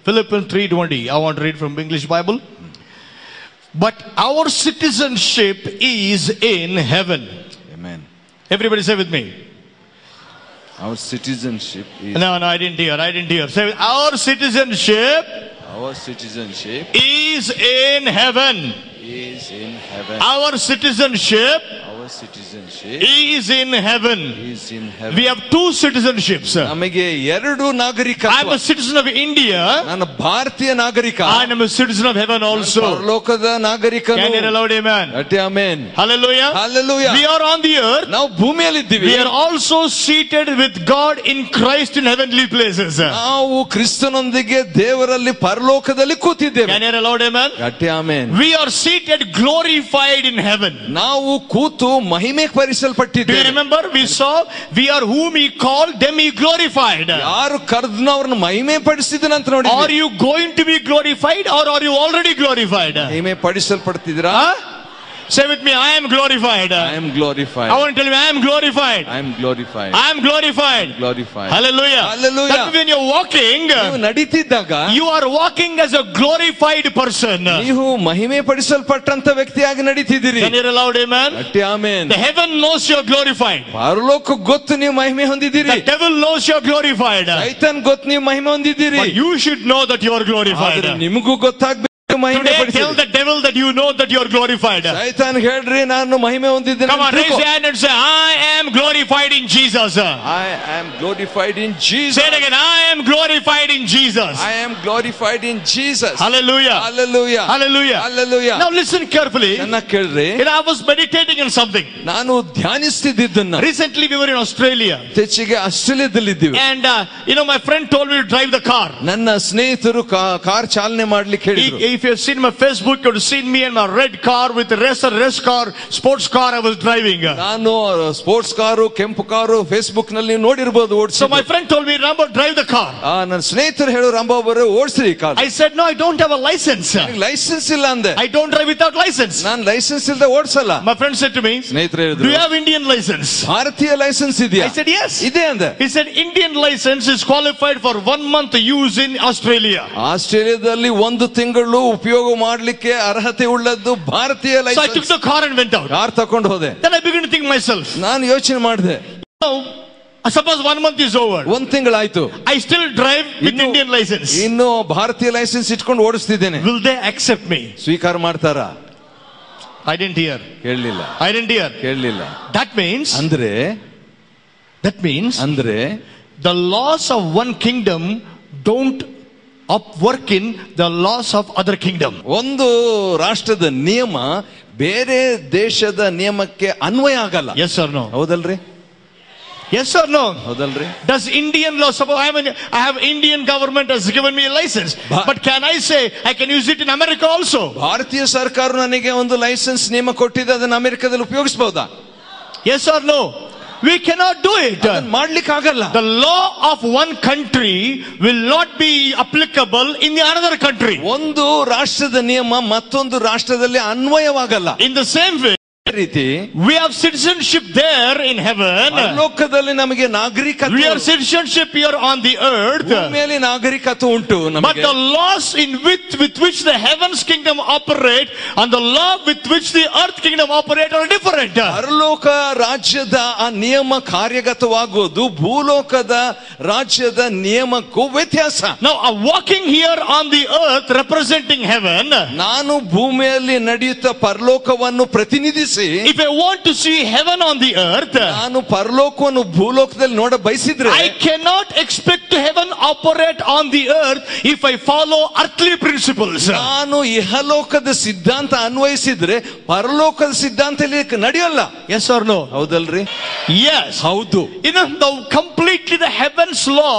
Philippians 3:20. I want to read from English Bible. But our citizenship is in heaven. Amen. Everybody say with me. Our citizenship is... No, I didn't hear. Say, our citizenship is in heaven. Is in heaven. Our citizenship is in heaven. We have two citizenships. ನಮಗೆ ಎರಡು ನಾಗರಿಕತ್ವ. I am a citizen of India. ನಾನು ಭಾರತೀಯ ನಾಗರಿಕ. I am a citizen of heaven also. ಪರಲೋಕದ ನಾಗರಿಕನು. Can you hear aloud amen? Amen. Hallelujah. Hallelujah. We are on the earth. ನಾವು ಭೂಮಿಯಲ್ಲಿ ಇದ್ದೀವಿ. We are also seated with God in Christ in heavenly places. ನಾವು ಕ್ರಿಸ್ತನೊಂದಿಗೆ ದೇವರಲ್ಲಿ ಪರಲೋಕದಲ್ಲಿ ಕೂತಿದ್ದೇವೆ. Can you hear aloud amen? Amen. We are seated glorified in heaven. ನಾವು ಕೂತು ಮಹಿಮೆ ಪರಿಸಲ್ಪಟ್ಟಿದ್ದೇವೆ. Do you remember we saw we are whom he called them he glorified. ಯಾರು ಕರೆದನವರನ್ನು ಮಹಿಮೆ ಪಡಿಸಿದನಂತ ನೋಡಿ. Are you going to be glorified or are you already glorified? ಮಹಿಮೆ ಪಡಿಸಲ್ಪಡ್ತಿದ್ದೀರಾ? Say with me, I am glorified. I am glorified. I want to tell you, I am glorified. I am glorified. I am glorified. Glorified. Hallelujah. Hallelujah. That when you're walking, ನೀವು ನಡೀತಿದ್ದಾಗ you are walking as a glorified person. ನೀವು ಮಹಿಮೆ ಪಡಿಸಲ್ಪಟ್ಟಂತ ವ್ಯಕ್ತಿಯಾಗಿ ನಡೀತಿದ್ದೀರಿ. Can you hear aloud amen? Amen. The heaven knows you're glorified. ಪರಲೋಕ ಗೊತ್ತು ನೀವು ಮಹಿಮೆ ಹೊಂದಿದ್ದೀರಿ. The devil knows you're glorified. ಸೈತಾನ್ ಗೊತ್ತು ನೀವು ಮಹಿಮೆ ಹೊಂದಿದ್ದೀರಿ. But you should know that you are glorified. ನಿಮಗೂ ಗೊತ್ತಾಗಬೇಕು. Today tell the devil that you know that you are glorified. ಸೈತಾನ್ ಹೇಳ್ರಿ ನಾನು ಮಹಿಮೆ ಹೊಂದಿದ್ದೇನೆ. Come on, raise your hand and say, I am glorified in Jesus. I am glorified in Jesus. Say it again, I am glorified in Jesus. I am glorified in Jesus. Hallelujah. Hallelujah. Hallelujah. Hallelujah. Now listen carefully. ಚೆನ್ನಾಗಿ ಕೇಳ್ರಿ. I was meditating on something. ನಾನು ಧ್ಯಾನಿಸ್ತಿದ್ದನ್ನ. Recently we were in Australia. ಇತ್ತೀಚೆಗೆ ಆಸ್ಟ್ರೇಲಿಯಾದಲ್ಲಿದ್ದೀವಿ. And my friend told me to drive the car. ನನ್ನ ಸ್ನೇಹಿತರು car ಚಾಲನೆ ಮಾಡ್ಲಿಕ್ಕೆ ಹೇಳಿದ್ರು. If you have seen my Facebook, you would have seen me in my red car with the race car, sports car I was driving. ನಾನು sports car ಕೆಂಪು car Facebook ನಲ್ಲಿ ನೋಡಿರಬಹುದು ಓಡಿಸಿ. So my friend told me, Rambo, drive the car. ನನ್ನ ಸ್ನೇಹಿತರು ಹೇಳು ರಾಂಬಾ ಅವರೇ ಓಡಿಸ್ರಿ car. I said, no, I don't have a license. Licence ಇಲ್ಲ ಅಂದೆ. I don't drive without license. ನಾನು ಲೈಸೆನ್ಸ್ ಇಲ್ಲದೆ ಓಡಿಸಲ್ಲ. My friend said to me, ಸ್ನೇಹಿತರು ಹೇಳಿದ್ರು, do you have Indian license? ಭಾರತೀಯ ಲೈಸೆನ್ಸ್ ಇದೆಯಾ? I said yes. ಇದೆ ಅಂದೆ. He said Indian license is qualified for 1 month use in Australia. ಆಸ್ಟ್ರೇಲಿಯಾದಲ್ಲಿ 1 ತಿಂಗಳು ಉಪಯೋಗ ಮಾಡ್ಲಿಕ್ಕೆ ಅರ್ಹತೆ ಉಳ್ಳದ್ದು ಭಾರತೀಯ licence. So I took the car and went out. Car ತಕೊಂಡು ಹೋದೆ. Then I began to think myself. ನಾನು ಯೋಚನೆ ಮಾಡಿದೆ. Suppose 1 month is over. 1 ತಿಂಗಳಾಯ್ತು. I still drive with Indian license. ಇನ್ನು ಭಾರತೀಯ ಲೈಸೆನ್ಸ್ ಇಟ್ಕೊಂಡು ಓಡಿಸ್ತಿದ್ದೇನೆ. Will they accept me? ಸ್ವೀಕಾರ ಮಾಡ್ತಾರಾ? I didn't hear. ಕೇಳಲಿಲ್ಲ. I didn't hear. ಕೇಳಲಿಲ್ಲ. That means ಅಂದ್ರೆ the laws of one kingdom don't work in the laws of other kingdom. ಒಂದು ರಾಷ್ಟ್ರದ ನಿಯಮ ಬೇರೆ ದೇಶದ ನಿಯಮಕ್ಕೆ ಅನ್ವಯ ಆಗಲ್ಲ. Yes or no? ಹೌದಲ್ರಿ? Yes or no? ಹೌದಲ್ರಿ? Does Indian law, suppose I have Indian government has given me a license, but can I say I can use it in America also? ಭಾರತೀಯ ಸರ್ಕಾರ ನನಗೆ ಒಂದು ಲೈಸೆನ್ಸ್ ನಿಯಮ ಕೊಟ್ಟಿದೆ, ಅದನ್ನು ಅಮೆರಿಕದಲ್ಲಿ ಉಪಯೋಗಿಸಬಹುದಾ? Yes or no? We cannot do it. ಮಾಡ್ಲಿಕ್ಕೆ ಆಗಲ್ಲ. The law of one country will not be applicable in the another country. ಒಂದು ರಾಷ್ಟ್ರದ ನಿಯಮ ಮತ್ತೊಂದು ರಾಷ್ಟ್ರದಲ್ಲಿ ಅನ್ವಯವಾಗಲ್ಲ. In the same way, we have citizenship there in heaven. ಲೋಕದಲ್ಲಿ ನಮಗೆ ನಾಗರಿಕತ್ವ. We have citizenship here on the earth. ಭೂಮಿಯಲ್ಲಿ ನಾಗರಿಕತ್ವ ಉಂಟು ನಮಗೆ. But the laws with which the heavens kingdom operate and the law with which the earth kingdom operate are different. ಪರಲೋಕ ರಾಜ್ಯದ ಆ ನಿಯಮ ಕಾರ್ಯಗತವಾಗುವುದು ಭೂಲೋಕದ ರಾಜ್ಯದ ನಿಯಮಕ್ಕೂ ವ್ಯತ್ಯಾಸ. Now walking here on the earth representing heaven, ನಾನು ಭೂಮಿಯಲ್ಲಿ ನಡೆಯುತ್ತಾ ಪರಲೋಕವನ್ನು ಪ್ರತಿನಿಧಿಸಿ, if I want to see heaven on the earth, ನಾನು ಪರಲೋಕವನ್ನು ಭೂಲೋಕದಲ್ಲಿ ನೋಡ ಬಯಸಿದ್ರೆ, I cannot expect to heaven operate on the earth if I follow earthly principles. ನಾನು ಇಹಲೋಕದ ಸಿದ್ಧಾಂತ ಅನ್ವಯಿಸಿದ್ರೆ ಪರಲೋಕದ ಸಿದ್ಧಾಂತ ಇಲ್ಲಿ ನಡೆಯಲ್ಲ. Yes or no? ಹೌದಲ್ರಿ? Yes. ಹೌದು. Completely the heavens law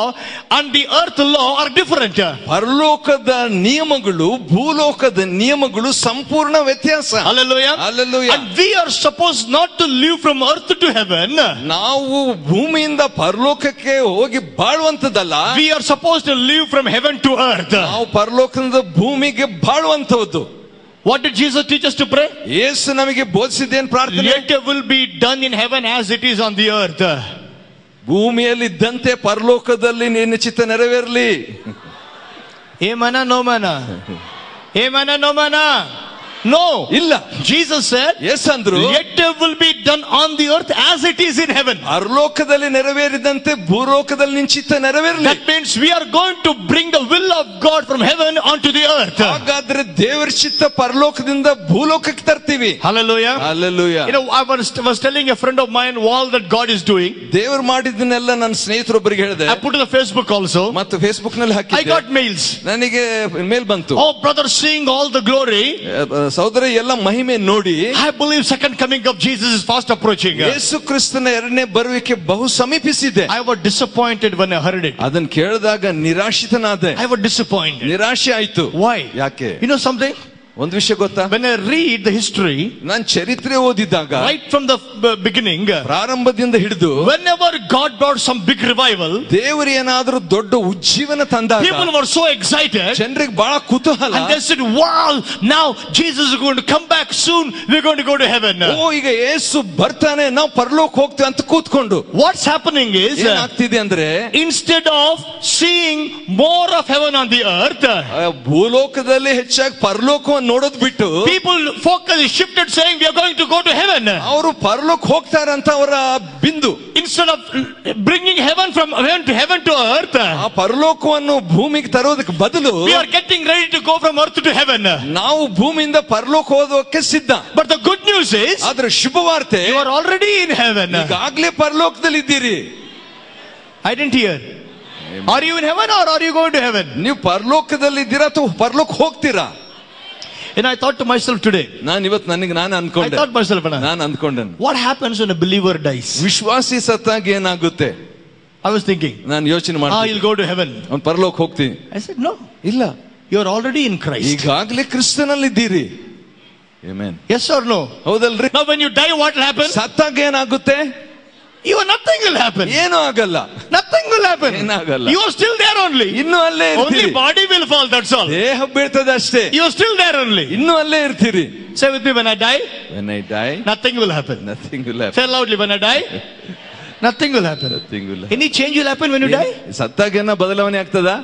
and the earth law are different. ಪರಲೋಕದ ನಿಯಮಗಳು ಭೂಲೋಕದ ನಿಯಮಗಳು ಸಂಪೂರ್ಣ ವ್ಯತ್ಯಾಸ. Hallelujah. Hallelujah. And we are supposed not to live from earth to heaven. ನಾವು ಭೂಮಿಯಿಂದ ಪರಲೋಕಕ್ಕೆ ಹೋಗಿ ಬಾಳುವಂತದಲ್ಲ. We are supposed to live from heaven to earth. ನಾವು ಪರಲೋಕದಿಂದ ಭೂಮಿಗೆ ಬಾಳುವಂತದ್ದು. What did Jesus teach us to pray? ಯೇಸು ನಮಗೆ ಬೋಧಿಸಿದ್ದೇನು ಪ್ರಾರ್ಥನೆ? Let your will be done in heaven as it is on the earth. ಭೂಮಿಯಲ್ಲಿ ಇದ್ದಂತೆ ಪರಲೋಕದಲ್ಲಿ ನಿನ್ನ ಚಿತ್ತ ನೆರವೇರಲಿ. Amen, no manna. Amen, no manna. No. ಇಲ್ಲ. Jesus said, ಎಸ್ ಅಂದ್ರು, let your will be done on the earth as it is in heaven. ಪರಲೋಕದಲ್ಲಿ ನೆರವೇರಿದಂತೆ ಭೂಲೋಕದಲ್ಲಿ ನಿನ್ನ ಚಿತ್ತ ನೆರವೇರಲಿ. That means we are going to bring the will of God from heaven onto the earth. ಹಾಗಾದ್ರೆ ದೇವರ ಚಿತ್ತ ಪರಲೋಕದಿಂದ ಭೂಲೋಕಕ್ಕೆ ತರ್ತೀವಿ. Hallelujah. Hallelujah. You know, I was telling a friend of mine all that God is doing. ದೇವರು ಮಾಡಿದ್ದನ್ನೆಲ್ಲ ನನ್ನ ಸ್ನೇಹಿತರೊಬ್ಬರಿಗೆ ಹೇಳಿದೆ. I put it on Facebook also. ಮತ್ತು ಫೇಸ್ಬುಕ್ ನಲ್ಲಿ ಹಾಕಿದ್ದೆ. I got mails. ನನಗೆ ಮೇಲ್ ಬಂತು. Oh brother, seeing all the glory. ಸಹೋದರ, ಎಲ್ಲ ಮಹಿಮೆ ನೋಡಿ, I believe second coming of Jesus is fast approaching. ಯೇಸು ಕ್ರಿಸ್ತನ ಎರಡನೇ ಬರುವಿಕೆ ಬಹು ಸಮೀಪಿಸಿದೆ. I was disappointed when I heard it. ಅದನ್ನ ಕೇಳಿದಾಗ ನಿರಾಶಿತನಾದೆ. I was disappointed. ನಿರಾಶೆ ಆಯ್ತು. Why? ಯಾಕೆ? You know something? ಒಂದು ವಿಷಯ ಗೊತ್ತಾ? When I read the history, ನಾನು ಚರಿತ್ರೆ ಓದಿದಾಗ, right from the beginning, ಪ್ರಾರಂಭದಿಂದ ಹಿಡಿದು, whenever God brought some big revival, ದೇವರು ಏನಾದರೂ ದೊಡ್ಡ ಉಜ್ಜೀವನ ತಂದಾಗ, people were so excited, ಜನರಿಗೆ ಬಹಳ ಕುತೂಹಲ, and they said, wow, now Jesus is going to come back soon, we're going to go to heaven. ಓ, ಈಗ ಯೇಸು ಬರ್ತಾನೆ, ನಾವು ಪರಲೋಕ ಹೋಗ್ತೀವಿ ಅಂತ ಕೂತ್ಕೊಂಡು. What's happening is, ಏನಾಗ್ತಿದೆ ಅಂದ್ರೆ, instead of seeing more of heaven on the earth, ಭೂಲೋಕದಲ್ಲಿ ಹೆಚ್ಚಾಗಿ ಪರಲೋಕವನ್ನು ನೋಡೋದು ಬಿಟ್ಟು, people focus is shifted, saying we are going to go to heaven. ಅವರು ಪರಲೋಕ ಹೋಗ್ತಾರಂತ ಅವರ ಬಿಂದು. Instead of bringing heaven from heaven to earth, ಆ ಪರಲೋಕವನ್ನು ಭೂಮಿಗೆ ತರೋದಕ್ಕೆ ಬದಲು, we are getting ready to go from earth to heaven. ನಾವು ಭೂಮಿಯಿಂದ ಪರಲೋಕ ಹೋಗೋಕೆ ಸಿದ್ಧ. But the good news is, ಆದ್ರೆ ಶುಭವಾರ್ತೆ, you are already in heaven. ಈಗಾಗಲೇ ಪರಲೋಕದಲ್ಲಿ ಇದ್ದೀರಿ. I didn't hear. Are you in heaven or are you going to heaven? ನೀವು ಪರಲೋಕದಲ್ಲಿ ಇದ್ದೀರಾ ಅಥವಾ ಪರಲೋಕ ಹೋಗ್ತೀರಾ? And I thought to myself today, ನಾನು ಇವತ್ತು ನಾನು ಅನ್ಕೊಂಡೆ, I thought myself, ನಾನು ಅನ್ಕೊಂಡೆ, what happens when a believer dies? ವಿಶ್ವಾಸಿ ಸತ್ತಾಗ ಏನಾಗುತ್ತೆ? I was thinking, ನಾನು ಯೋಚನೆ ಮಾಡ್ತೀನಿ, he'll go to heaven. ಅವ್ನು ಪರಲೋಕ ಹೋಗ್ತೀನಿ. I said no. ಇಲ್ಲ, you are already in Christ. ಈಗಾಗಲೇ ಕ್ರಿಸ್ತನಲ್ಲಿ ಇದ್ದೀರಿ. Amen. Yes or no? ಹೌದಲ್ರಿ? Now when you die, what will happen? ಸತ್ತಾಗ ಏನಾಗುತ್ತೆ? Nothing will happen. ಏನೂ ಆಗಲ್ಲ. Nothing will happen. ಏನಾಗಲ್ಲ. You are still there only. ಇನ್ನೂ ಅಲ್ಲೇ ಇರ್ತೀರಿ. Only body will fall, that's all. ದೇಹ ಬೀಳ್ತದೆ ಅಷ್ಟೇ. You are still there only. ಇನ್ನೂ ಅಲ್ಲೇ ಇರ್ತೀರಿ. Say with me, when I die, when I die, nothing will happen. nothing will happen. Say loudly, when I die, nothing will happen. nothing will happen. Any change will happen when you die? ಸತ್ತಾಗ ಏನೋ ಬದಲಾವಣೆ ಆಗ್ತದಾ?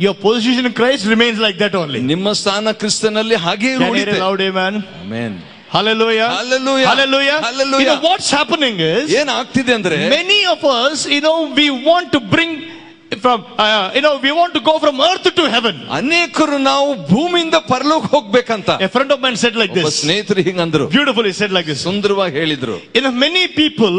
Your position in Christ remains like that only. ನಿಮ್ಮ ಸ್ಥಾನ ಕ್ರಿಸ್ತನಲ್ಲಿ ಹಾಗೆ ಉಳಿಯುತ್ತೆ. Loud amen. Amen. Hallelujah. Hallelujah. Hallelujah. Hallelujah. You know what's happening is, ಏನು ಆಗ್ತಿದೆ ಅಂದ್ರೆ, many of us, we want to bring from we want to go from earth to heaven. ಅನೇಕರು ನಾವು ಭೂಮಿಯಿಂದ ಪರಲೋಕ ಹೋಗ್ಬೇಕಂತ. A friend of mine said like this. ಸ್ನೇಹಿತರು ಹಿಂಗಂದ್ರು. Beautifully said like this. ಸುಂದರವಾಗಿ ಹೇಳಿದ್ರು. Many people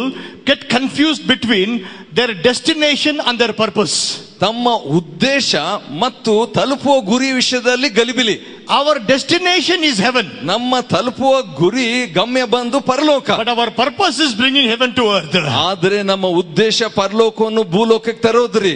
get confused between their destination and their purpose. ತಮ್ಮ ಉದ್ದೇಶ ಮತ್ತು ತಲುಪುವ ಗುರಿ ವಿಷಯದಲ್ಲಿ ಗಲಿಬಿಲಿ. Our destination is heaven. ನಮ್ಮ ತಲುಪುವ ಗುರಿ ಗಮ್ಯ ಬಂದು ಪರಲೋಕ. But our purpose is bringing heaven to earth. ಆದ್ರೆ ನಮ್ಮ ಉದ್ದೇಶ ಪರಲೋಕವನ್ನು ಭೂಲೋಕಕ್ಕೆ ತರೋದ್ರಿ.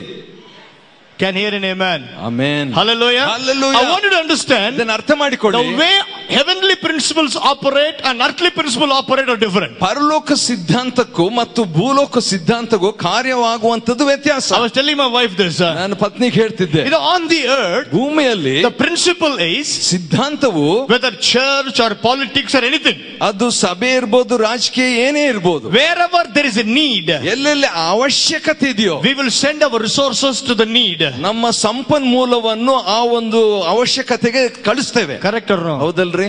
Can hear an amen. Amen. Hallelujah. Hallelujah. I want you to understand, ಇದನ್ನ ಅರ್ಥ ಮಾಡಿಕೊಳ್ಳಿ, the way heavenly principles operate and earthly principles operate are different. ಪರಲೋಕ ಸಿದ್ಧಾಂತಕ್ಕೂ ಮತ್ತು ಭೂಲೋಕ ಸಿದ್ಧಾಂತಕ್ಕೂ ಕಾರ್ಯವಾಗುವಂತದ್ದು ವ್ಯತ್ಯಾಸ. I was telling my wife this. ನಾನು ಪತ್ನಿಗೆ ಹೇಳ್ತಿದ್ದೆ, on the earth, ಭೂಮಿಯಲ್ಲಿ the principle is, ಸಿದ್ಧಾಂತವು whether church or politics or anything, ಅದು ಸಭೆ ಇರ್ಬೋದು, ರಾಜಕೀಯ ಏನೇ ಇರ್ಬೋದು, wherever there is a need, ಎಲ್ಲೆಲ್ಲಿ ಅವಶ್ಯಕತೆ ಇದೆಯೋ, we will send our resources to the need. ನಮ್ಮ ಸಂಪನ್ಮೂಲವನ್ನು ಆ ಒಂದು ಅವಶ್ಯಕತೆಗೆ ಕಳಿಸ್ತೇವೆ. ಕರೆಕ್ಟ್ ಅವ್ರು? ಹೌದಲ್ರಿ?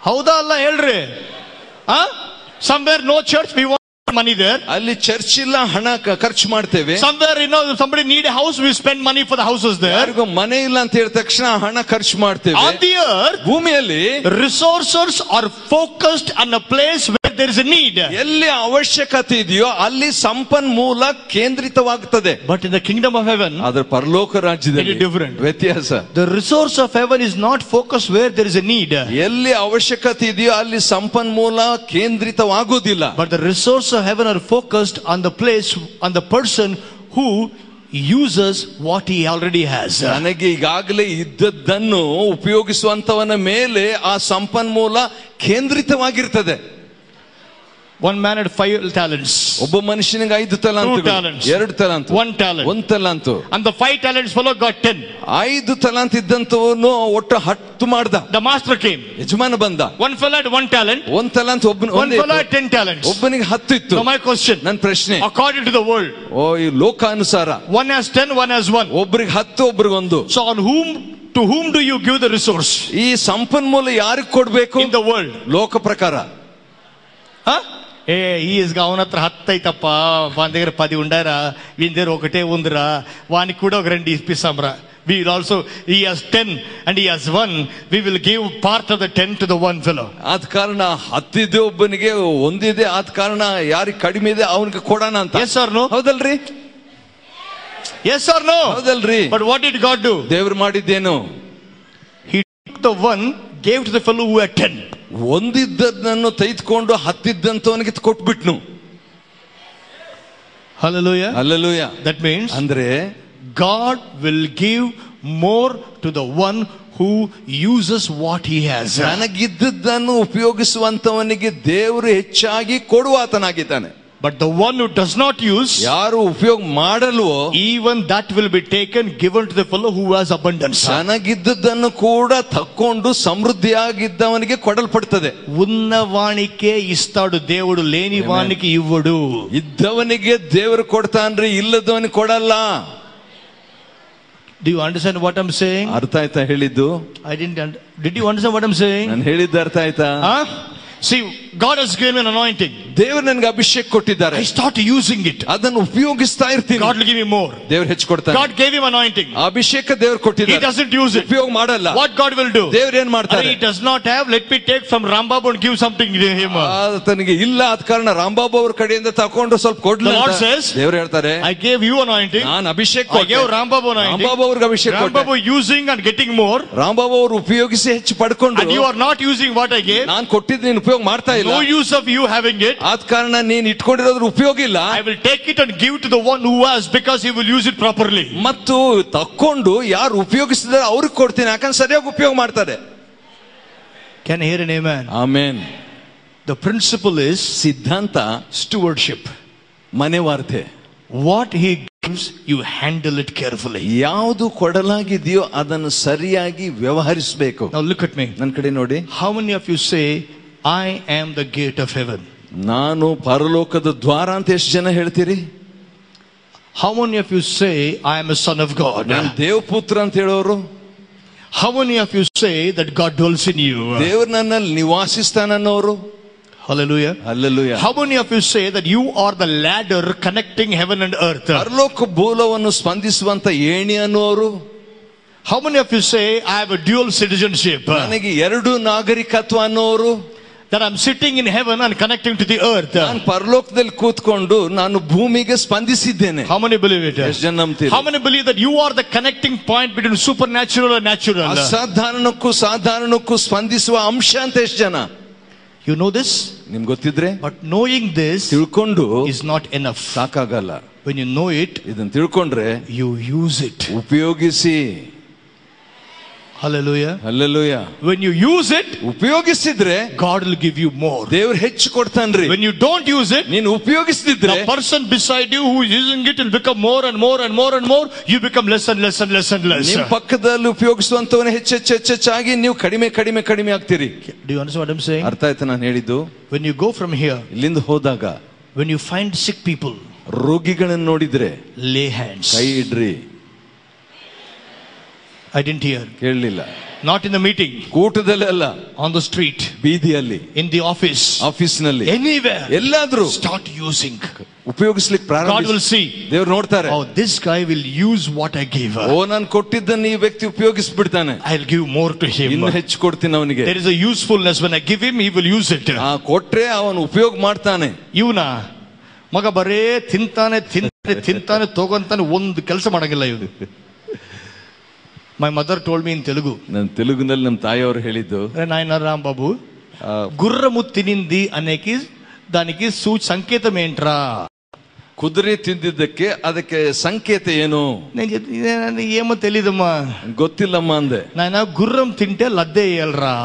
ಹೌದಾ ಅಲ್ಲ ಹೇಳ್ರಿ? Somewhere no church, we want money there. ಅಲ್ಲಿ ಚರ್ಚ್ ಇಲ್ಲ, ಹಣ ಖರ್ಚು ಮಾಡ್ತೇವೆ. Somewhere somebody need a house, we spend money for the houses there. ಯಾರಿಗೂ ಮನೆ ಇಲ್ಲ ಅಂತ ಹೇಳಿದ ತಕ್ಷಣ ಹಣ ಖರ್ಚು ಮಾಡ್ತೇವೆ. On the earth, ಭೂಮಿಯಲ್ಲಿ resources are focused on a place where there is a need. ಎಲ್ಲಿ ಅವಶ್ಯಕತೆ ಇದೆಯೋ ಅಲ್ಲಿ ಸಂಪನ್ಮೂಲ ಕೇಂದ್ರಿತವಾಗುತ್ತದೆ. But in the kingdom of heaven, ಆದ್ರೆ ಪರಲೋಕ ರಾಜ್ಯದಲ್ಲಿ different. ವ್ಯತ್ಯಾಸ. The resource of heaven is not focused where there is a need. ಎಲ್ಲಿ ಅವಶ್ಯಕತೆ ಇದೆಯೋ ಅಲ್ಲಿ ಸಂಪನ್ಮೂಲ ಕೇಂದ್ರಿತವಾಗುವುದಿಲ್ಲ. But the resource of heaven are focused on the place, on the person who uses what he already has. ನನಗೆ ಈಗಾಗಲೇ ಇದ್ದದ್ದನ್ನು ಉಪಯೋಗಿಸುವಂತವನ ಮೇಲೆ ಆ ಸಂಪನ್ಮೂಲ ಕೇಂದ್ರಿತವಾಗಿರ್ತದೆ. One man had 5 talents. ಒಬ್ಬ ಮನುಷ್ಯನಿಗೆ 5 ತಲಾಂತು, 2 talents, 2 ತಲಾಂತು, 1 talent, 1 ತಲಾಂತು. and the 5 talents fellow got 10. 5 ತಲಾಂತ್ ಇದ್ದಂತವನು ಒಟ್ಟು 10 ಮಾಡ್ದ. The master came. ಯಜಮಾನ ಬಂದ. One fellow had 1 talent, 1 ತಲಾಂತ್ one fellow had 10 talents. ಒಬ್ಬನಿಗೆ 10 ಇತ್ತು. So my question, ನನ್ನ ಪ್ರಶ್ನೆ, according to the world, ಈ ಲೋಕಾನುಸಾರ one has 10, one has 1. ಒಬ್ಬರಿಗೆ 10, ಒಬ್ಬರಿಗೆ 1. So to whom do you give the resource? ಈ ಸಂಪನ್ಮೂಲ ಯಾರಿಗೆ ಕೊಡ್ಬೇಕು In the world, ಲೋಕ ಪ್ರಕಾರ? ఈజ్గా అవునత్ర 10 అయితప్ప వాని దగ్గర 10 ఉండారా, వీని దగ్గర ఒకటే ఉందిరా, వానికి కూడా ఒక 2 ఇప్పిస్తాంరా. We will also, he has 10 and he has 1, we will give part of the 10 to the one fellow. ಆದ ಕಾರಣ 10 ಇದೆ, ಒಬ್ಬನಿಗೆ 1 ಇದೆ, ಆದ ಕಾರಣ ಯಾರಿಗೆ ಕಡಿಮೆ ಇದೆ ಅವನಿಗೆ ಕೊಡೋಣ ಅಂತ. Yes or no? ಹೌದಲ್ರಿ? Yes or no? ಹೌದಲ್ರಿ? But what did God do? ದೇವರು ಮಾಡಿದ್ದೇನು? He took the 1, gave to the fellow who had 10. ಒಂದಿದ್ದನ್ನು ತೆಗೆದುಕೊಂಡು 10 ಇದ್ದಂತವನಿಗೆ ಕೊಟ್ಬಿಟ್ನು. Hallelujah. Hallelujah. That means ಅಂದ್ರೆ God will give more to the one who uses what he has. ನನಗಿದ್ದದ್ದನ್ನು ಉಪಯೋಗಿಸುವಂತವನಿಗೆ ದೇವರು ಹೆಚ್ಚಾಗಿ ಕೊಡುವಾತನಾಗಿದ್ದಾನೆ. But the one who does not use, ಯಾರು ಉಪಯೋಗ ಮಾಡಲ್ವೋ, even that will be taken, given to the fellow who has abundance. ನನಗಿದ್ದದ್ದನ್ನು ಕೂಡ ತಕ್ಕೊಂಡು ಸಮೃದ್ಧಿಯಾಗಿದ್ದವನಿಗೆ ಕೊಡಲ್ಪಡುತ್ತದೆ. ఉన్నవానికే ఇస్తాడు దేవుడు, లేని వానికి ఇవ్వడు. ಇದ್ದವನಿಗೆ ದೇವರು ಕೊಡ್ತಾನ್ರಿ, ಇಲ್ಲದವನಿಗೆ ಕೊಡಲ್ಲ. Do you understand what I'm saying? ಅರ್ಥ ಆಯ್ತಾ ಹೇಳಿದ್ದು? Did you understand what I'm saying? ನಾನು ಹೇಳಿದ್ದು ಅರ್ಥ ಆಯ್ತಾ? See, God has given me an anointing. ದೇವರು ನನಗೆ ಅಭಿಷೇಕ ಕೊಟ್ಟಿದ್ದಾರೆ. I start using it. ಅದನ್ನು ಉಪಯೋಗಿಸ್ತಾ ಇರ್ತೀನಿ. God will give me more. ದೇವರು ಹೆಚ್ಚು ಕೊಡ್ತಾನೆ. God gave him anointing. ಅಭಿಷೇಕ ದೇವರು ಕೊಟ್ಟಿದ್ದಾರೆ. He doesn't use it. ಉಪಯೋಗ ಮಾಡಲ್ಲ. What God will do? ದೇವರು ಏನು ಮಾಡ್ತಾರೆ? He does not have, let me take from Rambabu and give something to him. ಆತನಿಗೆ ಇಲ್ಲ, ಆದ ಕಾರಣ ರಾಂಬಾಬು ಅವರ ಕಡೆಯಿಂದ ತಕೊಂಡು ಸ್ವಲ್ಪ ಕೊಡ್ಲಿ ಅಂತ. The Lord says, ದೇವರು ಹೇಳ್ತಾರೆ, I gave you anointing. ನಾನು ಅಭಿಷೇಕ I gave Rambabu anointing. Rambabu ಅವರಿಗೆ ಅಭಿಷೇಕ ಕೊಟ್ಟೆ. Rambabu using and getting more. Rambabu ಅವರು ಉಪಯೋಗಿಸಿ ಹೆಚ್ಚು ಪಡ್ಕೊಂಡ್ರು. And you are not using what I gave. ನಾನು ಕೊಟ್ಟಿದ್ದು ನೀನು ಉಪಯೋಗ ಮಾಡ್ತಾ ಇಲ್ಲ. No use of you having it. ಆದ ಕಾರಣ ನೀನು ಇಟ್ಕೊಂಡಿರೋದ್ರ ಉಪಯೋಗ ಇಲ್ಲ. I will take it and give to the one who has, because he will use it properly. ಮತ್ತು ತಕ್ಕೊಂಡು ಯಾರು ಉಪಯೋಗಿಸಿದಾರೆ ಅವ್ರಿಗೆ ಕೊಡ್ತೀನಿ, ಯಾಕಂದ್ರೆ ಸರಿಯಾಗಿ ಉಪಯೋಗ ಮಾಡ್ತಾರೆ. Can I hear an amen? Amen. The principle is ಸಿದ್ಧಾಂತ stewardship. ಮನೆವಾರ್ತೆ. What he gives, you handle it carefully. ಯಾವುದು ಕೊಡಲಾಗಿದೆಯೋ ಅದನ್ನು ಸರಿಯಾಗಿ ವ್ಯವಹರಿಸಬೇಕು. Now look at me. ನನ್ನ ಕಡೆ ನೋಡಿ. How many of you say, I am the gate of heaven? ನಾನು ಪರಲೋಕದ ದ್ವಾರ ಅಂತ ಎಷ್ಟು ಜನ ಹೇಳ್ತೀರಿ? How many of you say, I am a son of God? ನಾನು ದೇವಪುತ್ರ ಅಂತ ಹೇಳೋರು? How many of you say that God dwells in you? ದೇವರು ನನ್ನಲ್ಲಿ ನಿವಾಸಿಸ್ತಾನನ್ನೋರು? Hallelujah. Hallelujah. How many of you say that you are the ladder connecting heaven and earth? ಪರಲೋಕ ಭೂಲವನ್ನು ಸ್ಪಂದಿಸುವಂತ ಏಣಿ ಅನ್ನೋರು? How many of you say, I have a dual citizenship? ನನಗೆ 2 ನಾಗರಿಕತ್ವ ಅನ್ನೋರು? That I'm sitting in heaven and connecting to the earth. ನಾನು ಪರಲೋಕದಲ್ಲಿ ಕೂತ್ಕೊಂಡು ನಾನು ಭೂಮಿಗೆ ಸ್ಪಂದಿಸಿದ್ದೇನೆ. How many believe it? ಎಷ್ಟು ಜನ ನಂಬ್ತೀರಿ? How many believe that you are the connecting point between supernatural and natural? ಅಸಾಧಾರಣಕ್ಕೂ ಸಾಧಾರಣಕ್ಕೂ ಸ್ಪಂದಿಸುವ ಅಂಶ ಅಂತ ಎಷ್ಟು ಜನ? You know this? ನಿಮ್ಗೆ ಗೊತ್ತಿದ್ರೆ? But knowing this ತಿಳ್ಕೊಂಡು is not enough. ಸಾಕಾಗಲ್ಲ. When you know it, ಇದನ್ನ ತಿಳ್ಕೊಂಡ್ರೆ you use it. ಉಪಯೋಗಿಸಿ. Hallelujah. Hallelujah. When you use it, ಉಪಯೋಗಿಸಿದ್ರೆ God will give you more. ದೇವರು ಹೆಚ್ಚು ಕೊಡ್ತಾನ್ರಿ. When you don't use it, ನೀನು ಉಪಯೋಗಿಸದಿದ್ರೆ the person beside you who is using it will become more and more and more and more. You become less and less and less and less. ನಿಮ್ಮ ಪಕ್ಕದಲ್ಲಿ ಉಪಯೋಗಿಸುವಂತವನೇ ಹೆಚ್ಚೆಚ್ಚಾಗಿ ನೀವು ಕಡಿಮೆ ಕಡಿಮೆ ಕಡಿಮೆ ಆಗ್ತೀರಿ. Do you understand what I'm saying? ಅರ್ಥ ಆಯ್ತಾ ನಾನು ಹೇಳಿದ್ದು? When you go from here, ಇಲ್ಲಿಂದ ಹೋದಾಗ, when you find sick people, ರೋಗಿಗಳನ್ನು ನೋಡಿದ್ರೆ lay hands. ಕೈ ಇಡ್ರಿ. I didn't hear. ಕೇಳಲಿಲ್ಲ. Not in the meeting. ಕೂಟದಲ್ಲಿ ಅಲ್ಲ, on the street, ಬೀದಿಯಲ್ಲಿ, in the office, ಆಫೀಸ್ನಲ್ಲಿ, anywhere, ಎಲ್ಲಾದ್ರೂ start using. ಉಪಯೋಗಿಸ್ಲಿಕ್ಕೆ ಪ್ರಾರಂಭಿಸಿ. God will see. ದೇವರು ನೋಡ್ತಾರೆ. Oh, this guy will use what I gave. ಓ, ನಾನು ಕೊಟ್ಟಿದ್ದನ್ನು ಈ ವ್ಯಕ್ತಿ ಉಪಯೋಗಿಸ್ಬಿಡ್ತಾನೆ. I'll give more to him. ಇನ್ನು ಹೆಚ್ಚು ಕೊಡ್ತೀನಿ ಅವನಿಗೆ. There is a usefulness when I give him, he will use it. ಕೊಟ್ರೆ ಅವನು ಉಪಯೋಗ ಮಾಡ್ತಾನೆ. ಇವನ ಮಗ ಬರೇ ತಿಂತಾನೆ ತಿಂತಾನೆ ತಿಂತಾನೆ ತಗೊಂತಾನೆ, ಒಂದು ಕೆಲಸ ಮಾಡಂಗಿಲ್ಲ ಇವನು. My mother told me in Telugu. ನನ್ನ ತೆಲುಗಿನಲ್ಲಿ ನಮ್ಮ ತಾಯಿಯವರು ಹೇಳಿದ್ದು, నాయన రాంబాబు, గుర్రము తినింది అనేకి దానికి సంకేతం ఏంట్రా? ಕುದುರೆ ತಿಂದಿದ್ದಕ್ಕೆ ಅದಕ್ಕೆ ಸಂಕೇತ ಏನು? నేను ఏమో తెలీదమ్మా. ಗೊತ್ತಿಲ್ಲಮ್ಮ ಅಂದೆ. నాయన గుర్రం తింటే లద్దే వేయాలరా.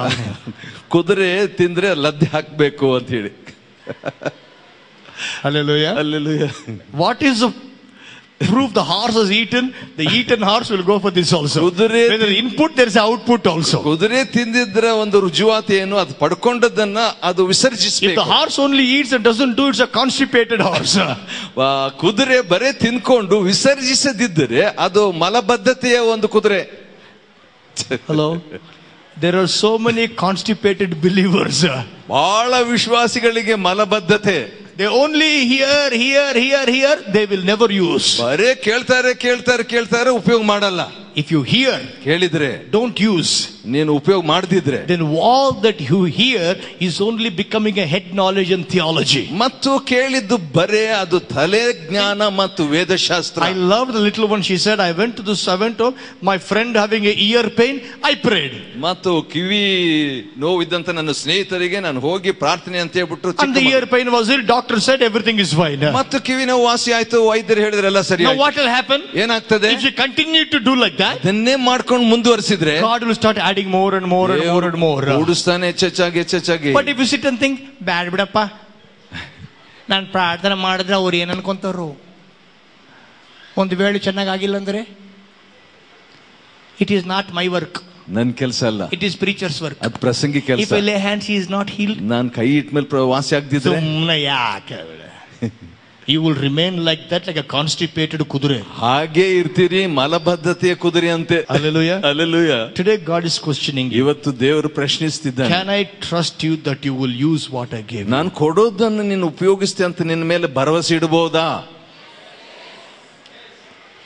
ಕುದುರೆ ತಿಂದ್ರೆ ಲದ್ದೆ ಹಾಕ್ಬೇಕು ಅಂತ ಹೇಳಿ. Hallelujah. Hallelujah. What is the proof the horse has eaten? The eaten horse will go for this also. ಕುದುರೆ When there is input, there is output also. ಕುದುರೆ ತಿಂದಿದ್ರೆ ಒಂದು ರುಜುವಾತಿ ಏನು, ಅದು ಪಡ್ಕೊಂಡದನ್ನ ಅದು If the ವಿಸರ್ಜಿಸಬೇಕು. horse only eats and doesn't do, it's a constipated horse. ಕುದುರೆ ಬರೇ ತಿನ್ಕೊಂಡು ವಿಸರ್ಜಿಸದಿದ್ದರೆ ಅದು ಮಲಬದ್ಧತೆಯ ಒಂದು ಕುದುರೆ. Hello. There are so many constipated believers. ಬಹಳ ವಿಶ್ವಾಸಿಗಳಿಗೆ ಮಲಬದ್ಧತೆ. They only hear, they will never use. ಬರೇ ಕೇಳ್ತಾರೆ ಉಪಯೋಗ ಮಾಡಲ್ಲ. If you hear, ಕೇಳಿದ್ರೆ don't use, ನೀನು ಉಪಯೋಗ ಮಾಡದಿದ್ರೆ, then all that you hear is only becoming a head knowledge and theology. ಮತ್ತು ಕೇಳಿದ್ದು ಬರೇ ಅದು ತಲೆ ಜ್ಞಾನ ಮತ್ತು ವೇದಶಾಸ್ತ್ರ. I love the little one. She said, I went to my friend having a ear pain, I prayed. ಮತ್ತು ಕಿವಿ ನೋವಿದ್ದಂತ ನನ್ನ ಸ್ನೇಹಿತರಿಗೆ ನಾನು ಹೋಗಿ ಪ್ರಾರ್ಥನೆ ಅಂತ ಹೇಳ್ಬಿಟ್ಟು, And the ear pain was ill. Doctor said everything is fine. ಮತ್ತು ಕಿವಿ ನೋವು ವಾಸಿ ಆಯ್ತು, ವೈದ್ಯರು ಹೇಳಿದ್ರೆ ಎಲ್ಲ ಸರಿ. Now what will happen? ಏನಾಗ್ತದೆ? If you continue to do like that, ಅದನ್ನೇ ಮಾಡ್ಕೊಂಡು ಮುಂದುವರಿಸಿದ್ರೆ God will start adding more and more and more and more. ಕೂಡಿಸ್ತಾನೆ ಹೆಚ್ಚೆಚ್ಚಾಗಿ. But if you sit and think, ಬ್ಯಾಡ್ ಬಿಡಪ್ಪ, ನಾನು ಪ್ರಾರ್ಥನೆ ಮಾಡಿದ್ರೆ ಅವ್ರು ಏನ್ ಅನ್ಕೊಂತಾರು, ಒಂದು ವೇಳೆ ಚೆನ್ನಾಗಿಲ್ಲ ಅಂದ್ರೆ, it is not my work. ನನ್ ಕೆಲಸ ಅಲ್ಲ, ಇಟ್ ಈಸ್ ಪ್ರೀಚರ್ಸ್ ವರ್ಕ್. ಅದು ಪ್ರಸಂಗಿ ಕೆಲಸ. If I lay hands, he is not healed. ನಾನು ಕೈ ಇಟ್ಮೇಲೆ ವಾಸಿ ಆಗ್ದಿದ್ರೆ ಸುಮ್ಮನೆ ಯಾಕೆ? You will remain like that, like a constipated kudure. ಹಾಗೆ ಇರ್ತೀರಿ, ಮಲಬದ್ಧತೆಯ ಕುದುರೆ ಅಂತೆ. Hallelujah. Hallelujah. Today God is questioning you. ಇವತ್ತು ದೇವರು ಪ್ರಶ್ನಿಸ್ತಿದ್ದಾನೆ. Can I trust you that you will use what I gave you? ನಾನು ಕೊಡೋದನ್ನು ನೀನು ಉಪಯೋಗಿಸ್ತೆ ಅಂತ ನಿನ್ನ ಮೇಲೆ ಭರವಸೆ ಇಡಬಹುದಾ?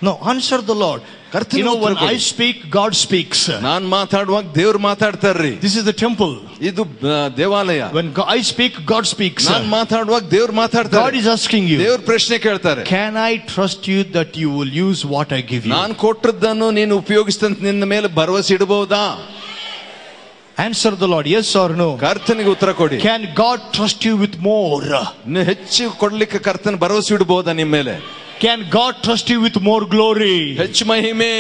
No, answer the Lord. You know, when I speak, God speaks. ನಾನು ಮಾತಾಡುವಾಗ ದೇವ್ರು ಮಾತಾಡ್ತಾರ್ರಿ. This is the temple. ಇದು ದೇವಾಲಯ. When I speak, God speaks. ನಾನು ಮಾತಾಡುವಾಗ ದೇವ್ರು ಮಾತಾಡ್ತಾರೆ. God is asking you. ದೇವ್ರು ಪ್ರಶ್ನೆ ಕೇಳ್ತಾರೆ. Can I trust you that you will use what I give you? ನಾನು ಕೊಟ್ಟದ್ದನ್ನು ನೀನು ಉಪಯೋಗಿಸ್ತಂತ ನಿನ್ನ ಮೇಲೆ ಭರವಸೆ ಇಡಬಹುದಾ? Answer the Lord, yes or no. ಕರ್ತನಿಗೆ ಉತ್ತರ ಕೊಡಿ. Can God trust you with more? ಹೆಚ್ಚು ಕೊಡ್ಲಿಕ್ಕೆ ಕರ್ತನ ಭರವಸೆ ಇಡಬಹುದಾ ನಿಮ್ಮ ಮೇಲೆ? Can God trust you with more glory? ಹೆಚ್ಚು ಮಹಿಮೆ.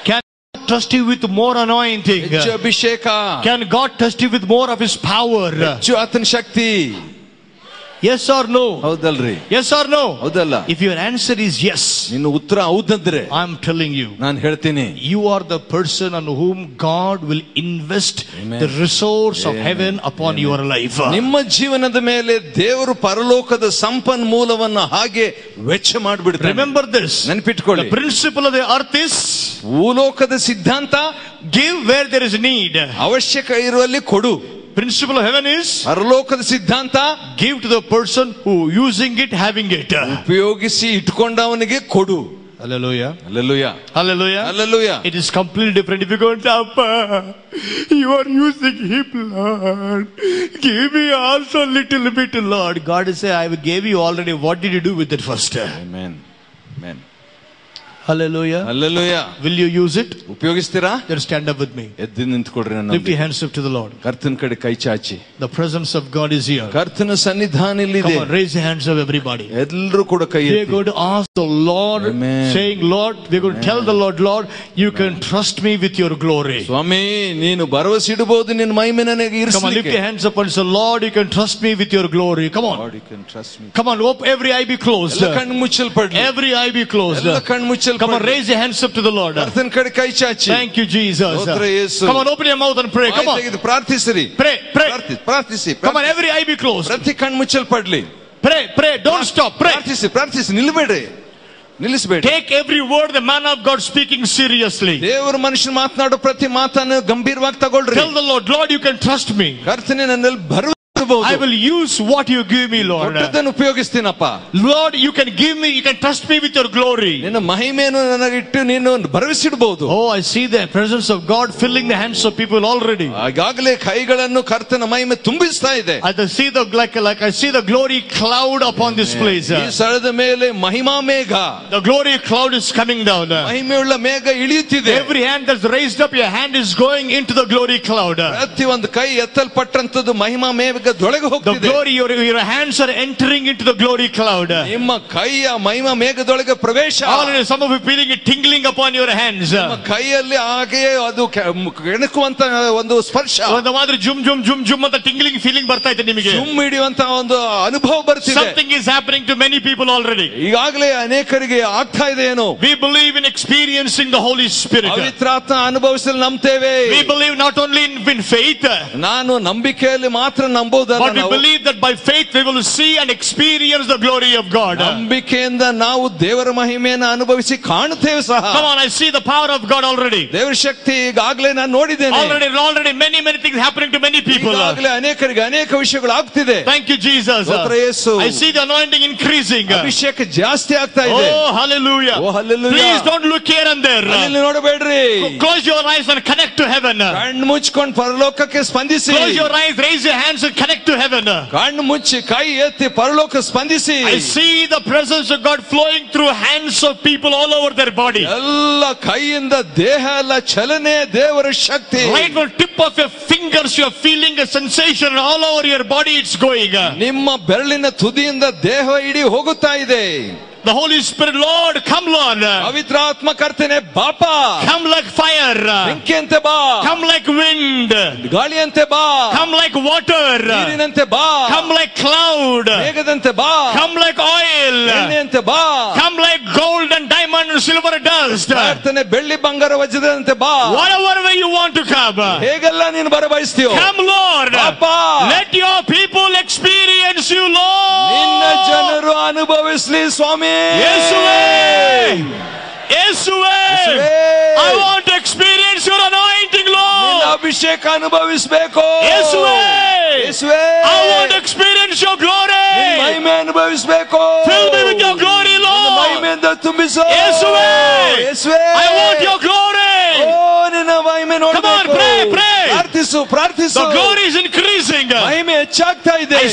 Can God trust you with more anointing? ಹೆಚ್ಚು ಅಭಿಷೇಕ. Can God trust you with more of His power? ಹೆಚ್ಚು ಆತನ ಶಕ್ತಿ. Yes or no? ಹೌದಲ್ರಿ? Yes or no? ಹೌದಲ್ಲ? If your answer is yes, ನಿನ್ನ ಉತ್ತರ ಹೌದಂದ್ರೆ, I'm telling you, ನಾನು ಹೇಳ್ತೀನಿ, you are the person on whom God will invest the resource of heaven upon your life. ನಿಮ್ಮ ಜೀವನದ ಮೇಲೆ ದೇವರು ಪರಲೋಕದ ಸಂಪನ್ಮೂಲವನ್ನು ಹಾಗೆ ವೆಚ್ಚ ಮಾಡಿಬಿಡ್ತಾನೆ. Remember this. ನೆನಪಿಟ್ಕೊಳ್ಳಿ. The principle of the earth is, ಭೂಲೋಕದ ಸಿದ್ಧಾಂತ, give where there is need. ಅವಶ್ಯಕ ಇರುವಲ್ಲಿ ಕೊಡು. Principle of heaven is, ಪರಲೋಕದ ಸಿದ್ಧಾಂತ, give to the person who using it, having it. ಉಪಯೋಗಿಸಿ ಇಟ್ಕೊಂಡವನಿಗೆ ಕೊಡು. Hallelujah. Hallelujah. Hallelujah. Hallelujah. It is completely different. If you go to Appa, you are using him, Lord. Give me also a little bit, Lord. God will say, I gave you already. What did you do with it first? Amen. Amen. Hallelujah. Hallelujah. Will you use it? ಉಪಯೋಗಿಸ್ತೀರಾ? Then stand up with me. ಎದ್ದು ನಿಂತ್ಕೊಳ್ರಿ. Lift your hands up to the Lord. ಕರ್ತನ ಕಡೆ ಕೈ ಚಾಚಿ. The presence of God is here. ಕರ್ತನ ಸನ್ನಿಧಾನ ಇಲ್ಲಿದೆ. Come on, raise your hands up, everybody. ಎಲ್ಲರೂ ಕೂಡ ಕೈ ಎತ್ತಿ. We are going to ask the Lord, Amen. saying, Lord, we are going to tell the Lord, Lord, you can trust me with your glory. ಸ್ವಾಮಿ, ನೀನು ಭರವಸೆ ಇಡಬಹುದು, ನಿನ್ನ ಮಹಿಮೆ ನನಗೆ ಇರಿಸಲಿಕ್ಕೆ. Come on, lift your hands up and say, Lord, you can trust me with your glory. Come on. Lord, you can trust me. Come on, every eye be closed. ಎಲ್ಲ ಕಣ್ಣು ಮುಚ್ಚಲ್ಪಡಲಿ. Every eye be closed. ಎಲ್ಲ ಕಣ್ಣು ಮುಚ್ಚಲ್ಪಡಲಿ. Come on, raise your hands up to the Lord. ಕರ್ತನ ಕಡೆ ಕೈ ಚಾಚಿ. Thank you, Jesus. ಸ್ತೋತ್ರ ಯೇಸು. Come on, open your mouth and pray. Come on. ಪ್ರಾರ್ಥಿಸಿರಿ. Pray. ಪ್ರಾರ್ಥಿಸಿ. Come on, every eye be closed. ಪ್ರತಿ ಕಣ್ಣು ಮುಚ್ಚಲ್ಪಡಲಿ. Pray. Don't stop. Pray. ಪ್ರಾರ್ಥಿಸಿ. ನಿಲ್ಲಬೇಡಿ. ನಿಲ್ಲಿಸಬೇಡಿ. Take every word the man of God speaking seriously. ದೇವರು ಮನುಷ್ಯನ ಮಾತನಾಡೋ ಪ್ರತಿ ಮಾತನ್ನು ಗಂಭೀರವಾಗಿ ತಗೊಳ್ರಿ. Tell the Lord, Lord, you can trust me. ಕರ್ತನೇ, ನನ್ನಲ್ಲಿ ಭರವಸೆ I will use what you give me, Lord. ಕೊಟ್ಟದ್ದನ್ನು ಉಪಯೋಗಿಸ್ತೀನಪ್ಪ. Lord, you can give me, you can trust me with your glory. ನಿನ್ನ ಮಹಿಮೆಯನ್ನು ನನಗಿಟ್ಟು ನೀನು ಭರವಸೆಯಿಡಬಹುದು. Oh, I see the presence of God filling the hands of people already. ಈಗಾಗಲೇ ಕೈಗಳನ್ನು ಕರ್ತನ ಮಹಿಮೆ ತುಂಬಿಸ್ತಾ ಇದೆ. I see like I see the glory cloud upon this place. ಈ ಸ್ಥಳದ ಮೇಲೆ ಮಹಿಮಾ ಮೇಘ. The glory cloud is coming down. ಮಹಿಮೆಯುಳ್ಳ Megha ಇಳಿಯುತ್ತಿದೆ. Every hand that's raised up, your hand is going into the glory cloud. ಪ್ರತಿ ಒಂದು ಕೈ ಎತ್ತಲ್ಪಟ್ಟಂತದ್ದು Mahima ಮೇಘದ ಮೇಘದೊಳಗೆ The ಹೋಗ್ತಿದೆ. glory, your hands are entering into the glory cloud. ನಿಮ್ಮ ಕೈಯ ಮಹಿಮಾ ಮೇಘದೊಳಗೆ ಪ್ರವೇಶ. Already some of you feeling it tingling upon your hands. ನಿಮ್ಮ ಕೈಯಲ್ಲಿ ಹಾಗೆಯೇ ಅದು ಕೆಣಕುವಂತ ಒಂದು ಸ್ಪರ್ಶ, ಒಂದು ಮಾತ್ರ ಜುಮ್ ಜುಮ್ ಜುಮ್ ಜುಮ್ ಅಂತ ಟಿಂಗ್ಲಿಂಗ್ ಫೀಲಿಂಗ್ ಬರ್ತಾ ಇದೆ ನಿಮಗೆ. ಜುಮ್ ಹಿಡಿಯುವಂತ ಒಂದು ಅನುಭವ ಬರ್ತಿದೆ. Something is happening to many people already. ಈಗಾಗಲೇ ಅನೇಕರಿಗೆ ಆಗ್ತಾ ಇದೆ ಏನೋ. We believe in experiencing the Holy Spirit. ಪವಿತ್ರಾತ್ಮ ಅನುಭವಿಸಲು ನಂಬ್ತೇವೆ. We believe not only in faith, ನಾನು ನಂಬಿಕೆಯಲ್ಲಿ ಮಾತ್ರ ನಂಬೋದಲ್ಲ, but we believe that by faith we will see and experience the glory of God. ನಂಬಿಕೆಯಿಂದ ನಾವು ದೇವರ ಮಹಿಮೆಯನ್ನು ಅನುಭವಿಸಿ ಕಾಣುತ್ತೇವೆ ಸಹ. Come on, I see the power of God already. ದೇವರ ಶಕ್ತಿ ಈಗಾಗಲೇ ನಾನು ನೋಡಿದ್ದೇನೆ. Already many things happening to many people. ಈಗಾಗಲೇ ಅನೇಕರಿಗೆ ಅನೇಕ ವಿಷಯಗಳು ಆಗ್ತಿದೆ. Thank you Jesus. ಸ್ತೋತ್ರ ಯೇಸು. I see the anointing increasing. ಅಭಿಷೇಕ ಜಾಸ್ತಿ ಆಗ್ತಾ ಇದೆ. Oh hallelujah. Oh hallelujah. Please don't look here and there. ಅಲ್ಲಿ ನೋಡಬೇಡ್ರಿ. Close your eyes and connect to heaven. ಕಣ್ಣು ಮುಚ್ಕೊಂಡು ಪರಲೋಕಕ್ಕೆ ಸ್ಪಂದಿಸಿ. Close your eyes, raise your hands and connect to heaven. ಕಣ್ಣು ಮುಚ್ಚಿ ಕೈ ಎತ್ತಿ ಪರಲೋಕ ಸ್ಪಂದಿಸಿ. I see the presence of God flowing through hands of people all over their body. ಎಲ್ಲ ಕೈಯಿಂದ ದೇಹ ಎಲ್ಲ ಚಲನೆ ದೇವರ ಶಕ್ತಿ. Right from tip of your fingers you are feeling a sensation all over your body, it's going. ನಿಮ್ಮ ಬೆರಳಿನ ತುದಿಯಿಂದ ದೇಹ ಇಡೀ ಹೋಗುತ್ತಾ ಇದೆ. The Holy Spirit, Lord, come Lord. ಪವಿತ್ರಾತ್ಮ ಕರ್ತನೆ ಬಾಪ. Come like fire. ಬೆಂಕಿಯಂತೆ ಬಾ. Come like wind. ಗಾಳಿಯಂತೆ ಬಾ. Come like water. ನೀರಿನಂತೆ ಬಾ. Come like cloud. ಮೇಘದಂತೆ ಬಾ. Come like oil. ಎಣ್ಣೆಯಂತೆ ಬಾ. Come like gold and diamond and silver dust. ಕರ್ತನೆ ಬೆಳ್ಳಿ ಬಂಗಾರ ವಜ್ರದಂತೆ ಬಾ. Whatever way you want to come. ಹೇಗೆಲ್ಲ ನೀನು ಬರಬಯಸ್ತೀಯೋ. Come Lord. ಬಾಪ. Let your people experience you Lord. ನಿನ್ನ ಜನರು ಅನುಭವಿಸಲಿ ಸ್ವಾಮಿ. ಯೇಸುವೇ, ಯೇಸುವೇ, I want to experience your anointing Lord. ನಿನ್ನ ಅಭಿಷೇಕ ಅನುಭವಿಸಬೇಕು. ಯೇಸುವೇ, ಯೇಸುವೇ, I want to experience your glory. ನಿನ್ನ ಮಹಿಮೆ ಅನುಭವಿಸಬೇಕು. Fill me with your glory Lord. ನಿನ್ನ ಮಹಿಮೆಯಿಂದ ತುಂಬಿಸು. ಯೇಸುವೇ, ಯೇಸುವೇ, I want your glory. ಓ ನಿನ್ನ ಮಹಿಮೆ ನೋಡಬೇಕು. Come on, pray. ಪ್ರಾರ್ಥಿಸು, ಪ್ರಾರ್ಥಿಸು. The glory is increasing. ಮಹಿಮೆ ಹೆಚ್ಚಾಗ್ತಾ ಇದೆ. I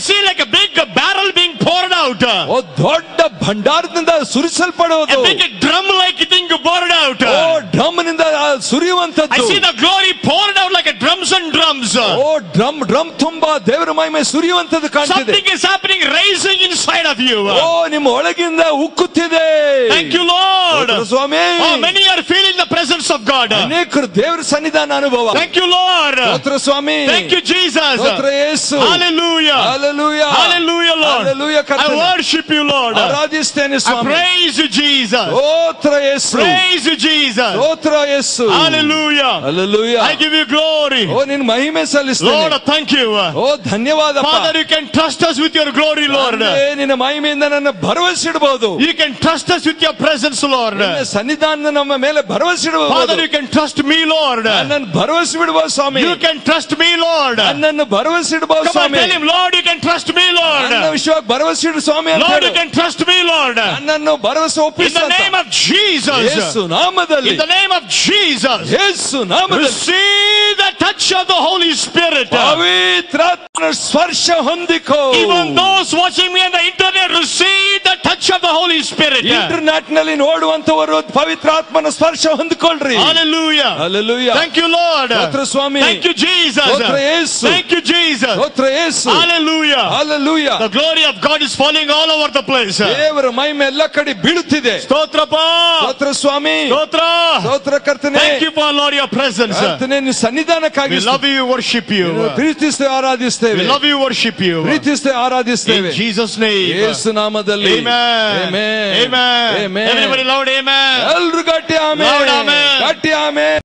see like a big barrel being poured out. ಓ ದೊಡ್ಡ ಭಂಡಾರದಿಂದ ಸುರಿಸಲ್ಪಡುವುದು. A big drum like thing poured out. ಓ ಡ್ರಮ್ನಿಂದ ಸುರಿಯುವಂತದ್ದು. I see the glory poured out like a drums and drums. ಓ ಡ್ರಮ್ ತುಂಬಾ ದೇವರ ಮಹಿಮೆ ಸುರಿಯುವಂತದ್ದು ಕಾಣ್ತಿದೆ. Something is happening, rising inside of you. ಓ ನಿಮ್ಮ ಒಳಗಿಂದ ಉಕ್ಕುತ್ತಿದೆ. Thank you Lord. Swami. Oh, many are feeling the presence of God. ಅನೇಕರು ದೇವರ ಸನ್ನಿಧಾನ ಅನುಭವ. Thank you Lord. ಸ್ತೋತ್ರ ಸ್ವಾಮಿ. Thank you Jesus. ಸ್ತೋತ್ರ ಯೇಸು. Hallelujah. Hallelujah. Hallelujah Lord. Hallelujah ಕರ್ತನೆ. I worship you Lord. ಆರಾಧಿಸ್ತೇನೆ I Swami. praise you Jesus. ಸ್ತೋತ್ರ ಯೇಸು. Praise you Jesus. ಸ್ತೋತ್ರ ಯೇಸು. Hallelujah. Hallelujah. I give you glory. ಓ ನಿನ್ನ ಮಹಿಮೆ ಸಲ್ಲಿಸ್ತೇನೆ. Lord, thank you. ಓ ಧನ್ಯವಾದ. Father, you can trust us with your glory Lord. ನಿನ್ನ ಮಹಿಮೆಯಿಂದ ನನ್ನ ಭರವಸೆ ಇಡಬಹುದು. You can trust us with your presence Lord. ನಿನ್ನ ಸನ್ನಿಧಾನ ನಮ್ಮ ಮೇಲೆ ಭರವಸೆ ಇಡಬಹುದು. Father, you can trust me Lord. ನನ್ನನ್ನು ಭರವಸೆ ಇಡಬಹುದು ಸ್ವಾಮಿ. You can trust me Lord. ನನ್ನನ್ನು ಭರವಸೆ ಇಡಬಹುದು Come on, Swami. tell him Lord, you can trust me Lord. ನನ್ನ ವಿಷಯವಾಗಿ ಭರವಸೆ ಇಡು ಸ್ವಾಮಿ ಅಂತ Lord, ಹೇಳು. you can trust me Lord. ನನ್ನನ್ನು ಭರವಸೆ In ಒಪ್ಪಿಸು the ಅಂತ. name of Jesus. ಯೇಸು ನಾಮದಲ್ಲಿ. In the name of Jesus. ಯೇಸು ನಾಮದಲ್ಲಿ. Receive the touch of the Holy Spirit. ಪವಿತ್ರಾತ್ಮನ ಸ್ಪರ್ಶ ಹೊಂದಿಕೋ. Even those watching me on the internet, receive the touch of the Holy Spirit. Internet ನಲ್ಲಿ ನೋಡುವಂತವರು ಪವಿತ್ರಾತ್ಮನ ಸ್ಪರ್ಶ ಹೊಂದಿಕೊಳ್ಳ್ರಿ. Hallelujah. Hallelujah. Thank you Lord. ಸ್ತೋತ್ರ ಸ್ವಾಮಿ. Thank you Jesus. ಸ್ತೋತ್ರ ಯೇಸು. Thank you Jesus. ಸ್ತೋತ್ರ ಯೇಸು. Hallelujah. Hallelujah. The glory of God is falling all over the place. ದೇವರ ಮಹಿಮೆ ಎಲ್ಲ ಕಡೆ ಬೀಳುತ್ತಿದೆ. ಸ್ತೋತ್ರಪ್ಪ. ಸ್ತೋತ್ರ ಸ್ವಾಮಿ. ಸ್ತೋತ್ರ. ಸ್ತೋತ್ರ ಕರ್ತನೆ. Thank you for Lord your presence. ಕರ್ತನೆ ನಿನ್ನ ಸನ್ನಿಧಾನಕ್ಕಾಗಿ We love you, worship you. ಪ್ರೀತಿಸ್ತೇವೆ, ಆರಾಧಿಸ್ತೇವೆ. We love you, worship you. ಪ್ರೀತಿಸ್ತೇವೆ, ಆರಾಧಿಸ್ತೇವೆ. In Jesus name. ಯೇಸು ನಾಮದಲ್ಲಿ. Amen. Amen. Amen. Amen. Everybody loud amen. ಎಲ್ಲರೂ ಗಟ್ಟಿ ಆಮೆನ್. Loud amen. ಗಟ್ಟಿ ಆಮೆನ್.